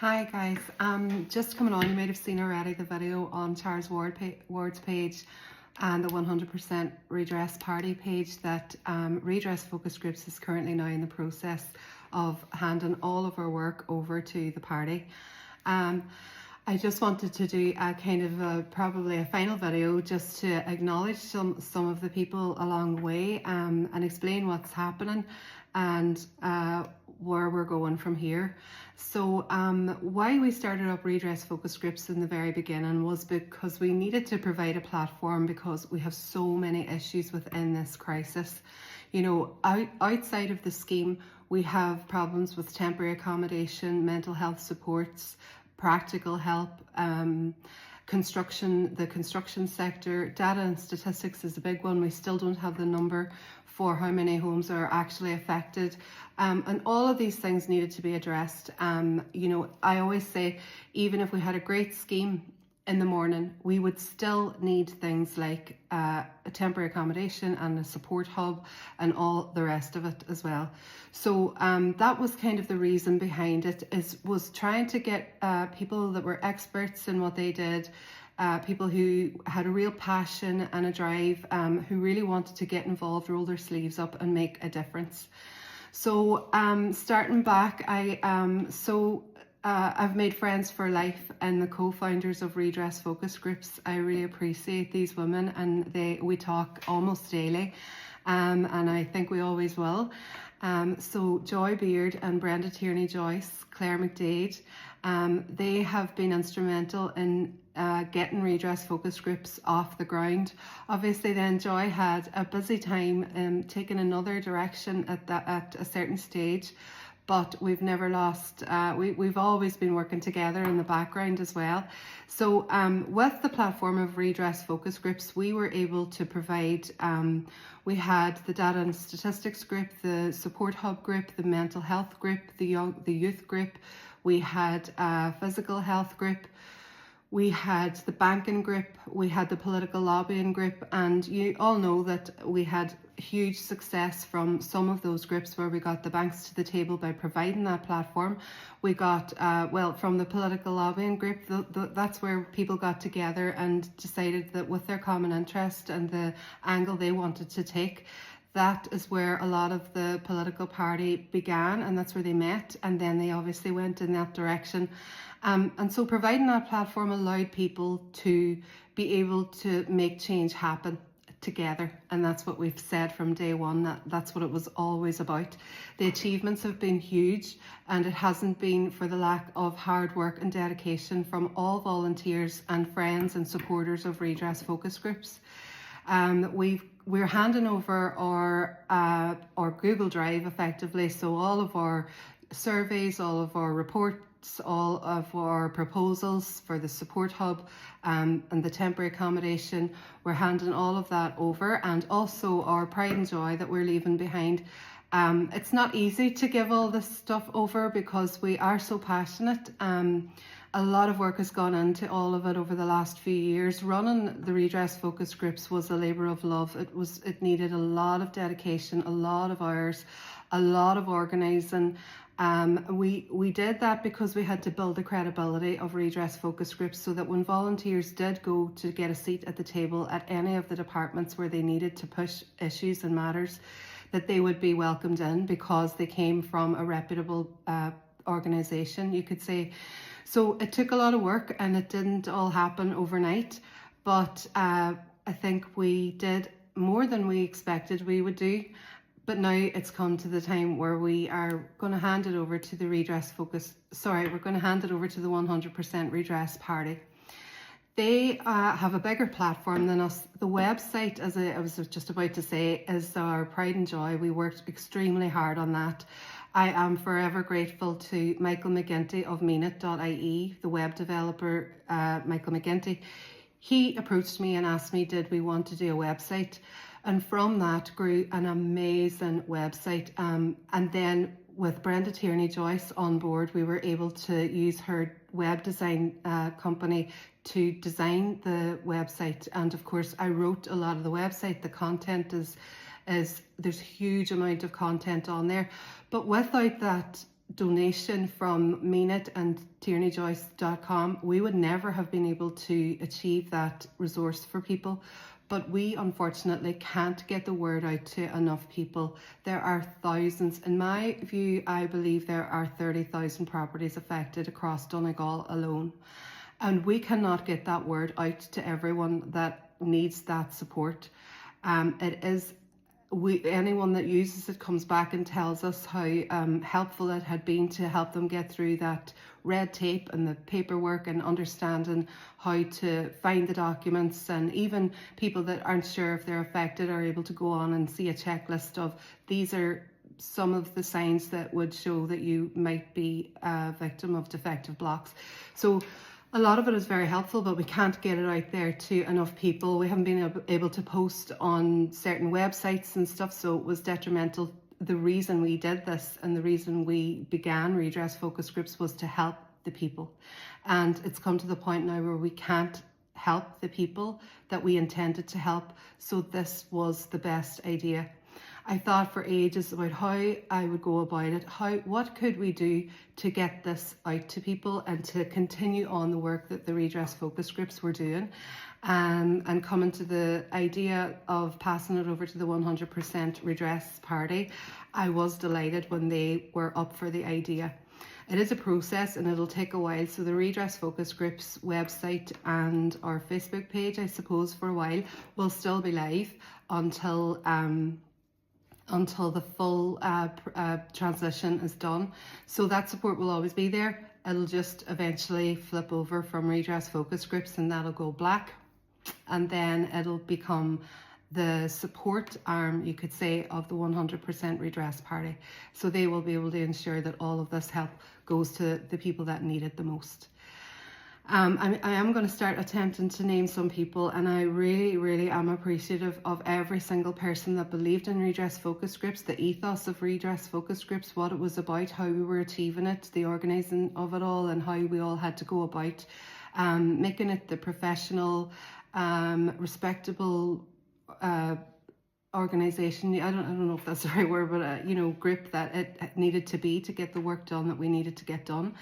Hi guys, just coming on, you might have seen already the video on Charles Ward's page and the 100% Redress Party page that Redress Focus Groups is currently now in the process of handing all of our work over to the party. I just wanted to do a kind of probably a final video just to acknowledge some of the people along the way and explain what's happening and where we're going from here. So why we started up Redress Focus Groups in the very beginning was because we needed to provide a platform because we have so many issues within this crisis. You know, outside of the scheme, we have problems with temporary accommodation, mental health supports, practical help, the construction sector. Data and statistics is a big one. We still don't have the number for how many homes are actually affected, and all of these things needed to be addressed. You know, I always say, even if we had a great scheme in the morning, we would still need things like a temporary accommodation and a support hub and all the rest of it as well. So that was kind of the reason behind it, was trying to get people that were experts in what they did, people who had a real passion and a drive, who really wanted to get involved, roll their sleeves up and make a difference. So starting back, I've made friends for life and the co-founders of Redress Focus Groups. I really appreciate these women, and we talk almost daily, and I think we always will. So Joy Beard and Brenda Tierney-Joyce, Claire McDade, they have been instrumental in getting Redress Focus Groups off the ground. Obviously then Joy had a busy time taking another direction at a certain stage, but we've never lost, we've always been working together in the background as well. So with the platform of Redress Focus Groups, we were able to provide, we had the data and statistics group, the support hub group, the mental health group, the youth group, we had a physical health group, we had the banking group, we had the political lobbying group, and you all know that we had huge success from some of those groups where we got the banks to the table by providing that platform. We got, well, from the political lobbying group, that's where people got together and decided that with their common interest and the angle they wanted to take, that is where a lot of the political party began, and that's where they met, and then they obviously went in that direction. And so providing that platform allowed people to be able to make change happen together, and that's what we've said from day one, that's what it was always about. The achievements have been huge, and it hasn't been for the lack of hard work and dedication from all volunteers and friends and supporters of Redress Focus Groups. We're handing over our Google Drive effectively, so all of our surveys, all of our reports, all of our proposals for the support hub and the temporary accommodation, we're handing all of that over, and also our pride and joy that we're leaving behind. It's not easy to give all this stuff over because we are so passionate. A lot of work has gone into all of it over the last few years. Running the Redress Focus Groups was a labour of love. It needed a lot of dedication, a lot of hours, a lot of organising. We did that because we had to build the credibility of Redress Focus Groups so that when volunteers did go to get a seat at the table at any of the departments where they needed to push issues and matters, that they would be welcomed in because they came from a reputable organisation, you could say. So it took a lot of work and it didn't all happen overnight, but I think we did more than we expected we would do. But now it's come to the time where we are going to hand it over to the we're going to hand it over to the 100% Redress Party. They have a bigger platform than us. The website, as I was just about to say, is our pride and joy. We worked extremely hard on that. I am forever grateful to Michael McGinty of meanit.ie, the web developer, Michael McGinty. He approached me and asked me, did we want to do a website? And from that grew an amazing website. And then with Brenda Tierney-Joyce on board, we were able to use her web design company to design the website. And of course, I wrote a lot of the website. The content is there's a huge amount of content on there. But without that donation from Meanit and tierneyjoyce.com, we would never have been able to achieve that resource for people. But we unfortunately can't get the word out to enough people. There are thousands. In my view, I believe there are 30,000 properties affected across Donegal alone. And we cannot get that word out to everyone that needs that support. Anyone that uses it comes back and tells us how helpful it had been to help them get through that red tape and the paperwork and understanding how to find the documents. And even people that aren't sure if they're affected are able to go on and see a checklist of these are some of the signs that would show that you might be a victim of defective blocks. So a lot of it is very helpful, but we can't get it out there to enough people. We haven't been able to post on certain websites and stuff, so it was detrimental. The reason we did this and the reason we began Redress Focus Groups was to help the people. And it's come to the point now where we can't help the people that we intended to help, so this was the best idea. I thought for ages about how I would go about it, what could we do to get this out to people and to continue on the work that the Redress Focus Groups were doing, and coming to the idea of passing it over to the 100% Redress Party. I was delighted when they were up for the idea. It is a process and it'll take a while, so the Redress Focus Groups website and our Facebook page, I suppose for a while, will still be live until the full transition is done. So that support will always be there. It'll just eventually flip over from Redress Focus Groups and that'll go black. And then it'll become the support arm, you could say, of the 100% Redress Party. So they will be able to ensure that all of this help goes to the people that need it the most. I am going to start attempting to name some people, and I really am appreciative of every single person that believed in Redress Focus Groups, the ethos of Redress Focus Groups, what it was about, how we were achieving it, the organising of it all, and how we all had to go about making it the professional, respectable organisation. I don't know if that's the right word, but group that it needed to be to get the work done that we needed to get done.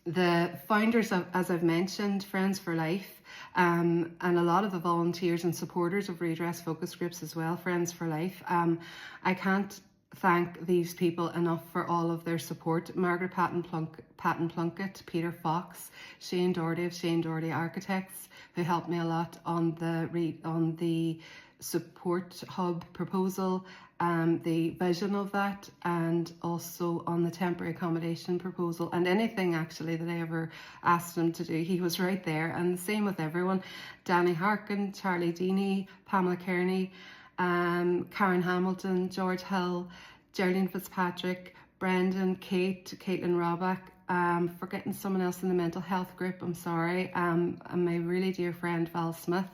The founders, as I've mentioned, Friends for Life, and a lot of the volunteers and supporters of Redress Focus Groups as well, Friends for Life. I can't thank these people enough for all of their support. Margaret Patton Plunkett, Peter Fox, Shane Doherty of Shane Doherty Architects, who helped me a lot on the support hub proposal, the vision of that, and also on the temporary accommodation proposal, and anything actually that I ever asked him to do, he was right there. And the same with everyone: Danny Harkin, Charlie Deeney, Pamela Kearney, Karen Hamilton, George Hill, Geraldine Fitzpatrick, Brendan, Caitlin Roback, forgetting someone else in the mental health group, I'm sorry, and my really dear friend Val Smith,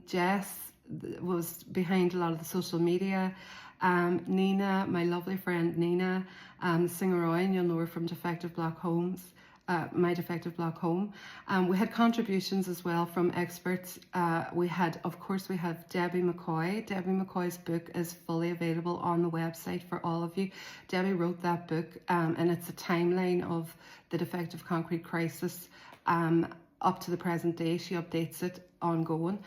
Jess was behind a lot of the social media, Nina, my lovely friend Nina, Singer Eoin, you'll know her from Defective Block Homes, My Defective Block Home. We had contributions as well from experts. We have Debbie McCoy. Debbie McCoy's book is fully available on the website for all of you. Debbie wrote that book, and it's a timeline of the defective concrete crisis up to the present day. She updates it ongoing.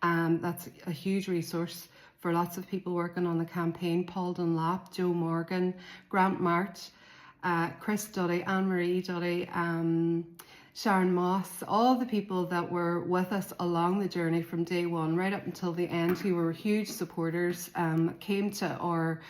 That's a huge resource for lots of people working on the campaign: Paul Dunlap, Joe Morgan, Grant March, Chris Duddy, Anne-Marie Duddy, Sharon Moss, all the people that were with us along the journey from day one right up until the end, who were huge supporters, came to our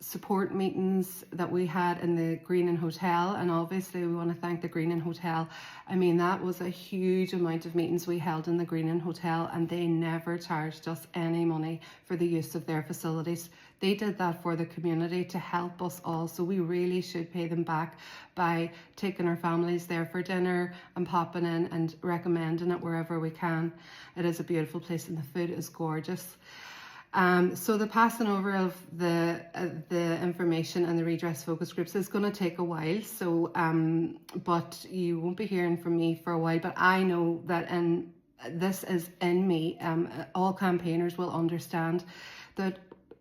support meetings that we had in the Green Inn Hotel, and obviously we want to thank the Green Inn Hotel. I mean, that was a huge amount of meetings we held in the Green Inn Hotel, and they never charged us any money for the use of their facilities. They did that for the community to help us all, so we really should pay them back by taking our families there for dinner and popping in and recommending it wherever we can. It is a beautiful place and the food is gorgeous. So the passing over of the information and the Redress Focus Groups is going to take a while. So, but you won't be hearing from me for a while. But I know that this is in me. All campaigners will understand that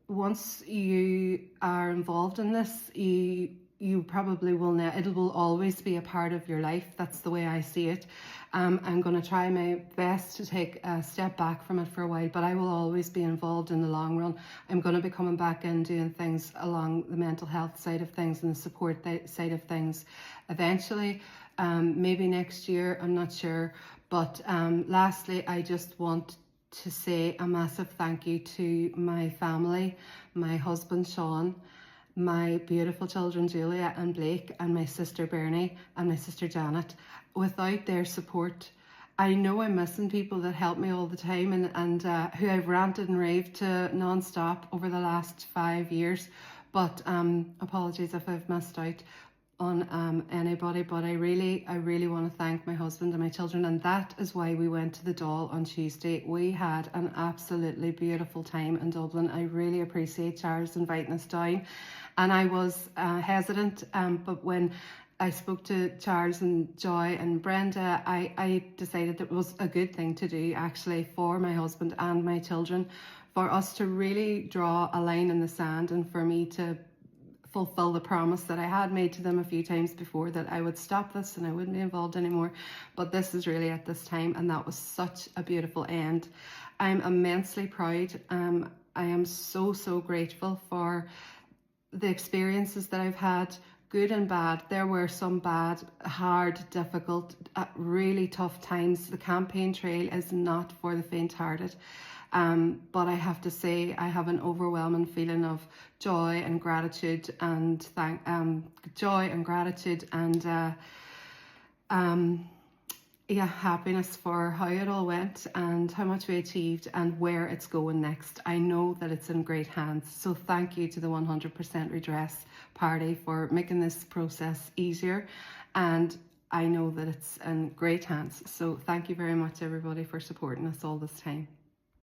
once you are involved in this, you probably will know it will always be a part of your life. That's the way I see it. I'm going to try my best to take a step back from it for a while, but I will always be involved in the long run. I'm going to be coming back and doing things along the mental health side of things and the support side of things eventually. Maybe next year, I'm not sure. But lastly, I just want to say a massive thank you to my family, my husband Sean, my beautiful children Julia and Blake, and my sister Bernie and my sister Janet. Without their support, I know I'm missing people that help me all the time and who I've ranted and raved to non-stop over the last 5 years. But apologies if I've missed out on anybody, but I really want to thank my husband and my children, and that is why we went to the Dáil on Tuesday. We had an absolutely beautiful time in Dublin. I really appreciate Charles inviting us down, and I was hesitant, but when I spoke to Charles and Joy and Brenda, I decided it was a good thing to do actually for my husband and my children, for us to really draw a line in the sand and for me to fulfill the promise that I had made to them a few times before, that I would stop this and I wouldn't be involved anymore. But this is really at this time, and that was such a beautiful end. I'm immensely proud. I am so grateful for the experiences that I've had, good and bad. There were some bad, hard, difficult, really tough times. The campaign trail is not for the faint-hearted. But I have to say I have an overwhelming feeling of joy and gratitude and happiness for how it all went and how much we achieved and where it's going next. I know that it's in great hands. So thank you to the 100% Redress Party for making this process easier, and I know that it's in great hands. So thank you very much everybody for supporting us all this time.